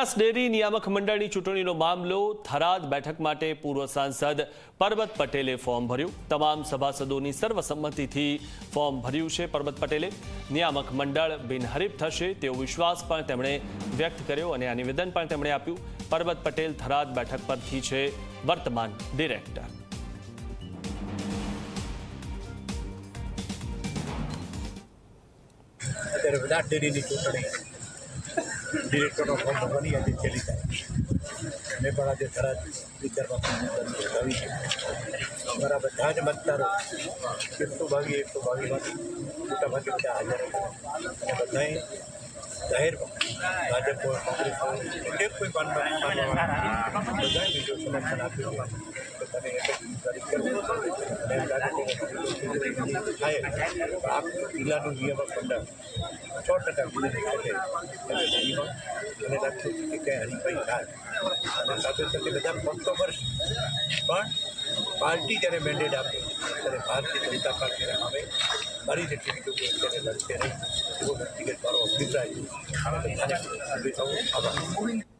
Banas dairy નિયામક મંડળની ચૂંટણીનો મામલો થરાદ બેઠક માટે પૂર્વ સાંસદ પરબત પટેલે ફોર્મ ભર્યું। તમામ સભાસદોની સર્વસંમતિથી ફોર્મ ભર્યું છે। પરબત પટેલે નિયામક મંડળ બિનહરીફ થશે તેવો વિશ્વાસ પણ તેમણે વ્યક્ત કર્યો અને આ નિવેદન પણ તેમણે આપ્યું। પરબત પટેલ થરાદ બેઠક પરથી છે વર્તમાન ડિરેક્ટર। બનાસ ડેરીની ચૂંટણી ડિરેક્ટરનો ફોર્મ ભરવાની આજે છેલ્લી તારીખ। મેં પણ આજે થરાદ વિચારમાં આવી છે। અમારા બધા જ મતદારો 122 મોટાભાગે બધા હાજર હતા અને બધાએ જાહેરમાં ભાજપ હોય કોંગ્રેસ હોય જે કોઈ બધાએ બીજું સમર્થન આપ્યું છે કે તમે એક જ થાય આ જિલ્લાનું નિયામક મંડળ 100% અને લાગતું કે ક્યાંય હરીફાઈ થાય અને સાથે સાથે બધા ભક્તો કરશે પણ પાર્ટી જ્યારે મેન્ડેટ આપે ત્યારે ભારતીય જનતા પાર્ટીના હવે મારી જેટલી ત્યારે લડશે નહીં એવો વ્યક્તિગત મારો અભિપ્રાય છે।